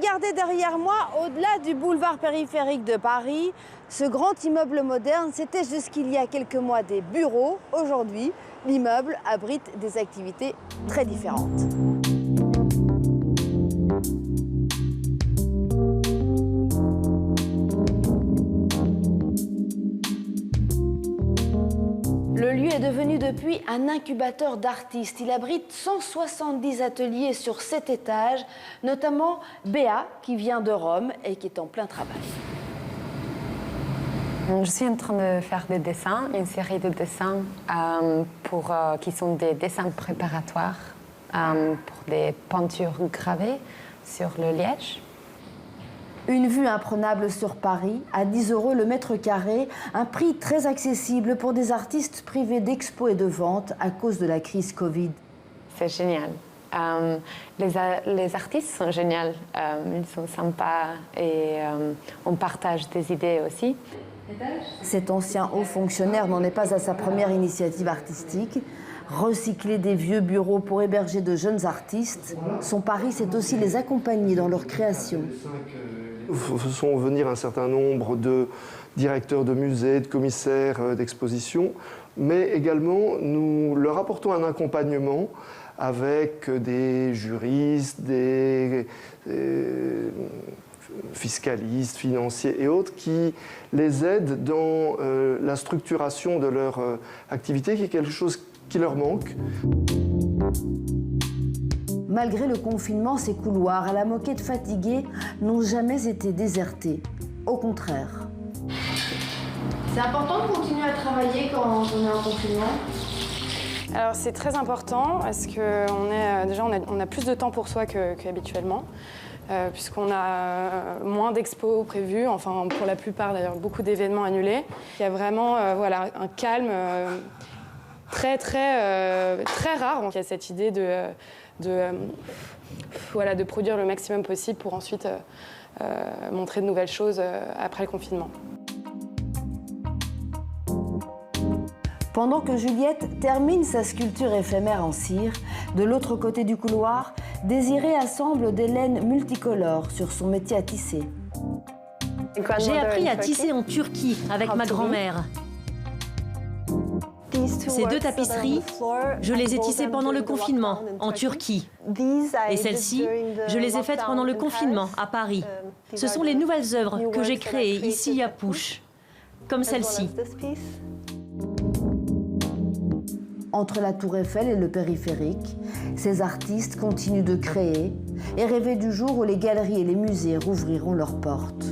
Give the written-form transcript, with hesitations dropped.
regardez derrière moi, au-delà du boulevard périphérique de Paris, ce grand immeuble moderne, c'était jusqu'il y a quelques mois des bureaux. Aujourd'hui, l'immeuble abrite des activités très différentes. Le lieu est devenu depuis un incubateur d'artistes. Il abrite 170 ateliers sur 7 étages, notamment Béa, qui vient de Rome et qui est en plein travail. Je suis en train de faire des dessins, une série de dessins qui sont des dessins préparatoires pour des peintures gravées sur le liège. Une vue imprenable sur Paris, à 10 € le mètre carré, un prix très accessible pour des artistes privés d'expos et de ventes à cause de la crise Covid. C'est génial. Les artistes sont géniaux, ils sont sympas et on partage des idées aussi. Cet ancien haut fonctionnaire n'en est pas à sa première initiative artistique. Recycler des vieux bureaux pour héberger de jeunes artistes, son pari, c'est aussi les accompagner dans leur création. Faisons venir un certain nombre de directeurs de musées, de commissaires d'exposition, mais également nous leur apportons un accompagnement avec des juristes, des fiscalistes, financiers et autres qui les aident dans la structuration de leur activité, qui est quelque chose qui leur manque. Malgré le confinement, ces couloirs, à la moquette fatiguée, n'ont jamais été désertés. Au contraire. C'est important de continuer à travailler quand on est en confinement ? Alors c'est très important parce qu'on a plus de temps pour soi qu'habituellement. Puisqu'on a moins d'expos prévus, enfin pour la plupart d'ailleurs, beaucoup d'événements annulés. Il y a vraiment un calme très rare. Donc, il y a cette idée de produire le maximum possible pour ensuite montrer de nouvelles choses après le confinement. Pendant que Juliette termine sa sculpture éphémère en cire, de l'autre côté du couloir, Désirée assemble des laines multicolores sur son métier à tisser. J'ai appris à tisser en Turquie avec ma grand-mère. Ces 2 tapisseries, je les ai tissées pendant le confinement en Turquie. Et celles-ci, je les ai faites pendant le confinement à Paris. Ce sont les nouvelles œuvres que j'ai créées ici à Pouche, comme celle-ci. Entre la Tour Eiffel et le périphérique, ces artistes continuent de créer et rêver du jour où les galeries et les musées rouvriront leurs portes.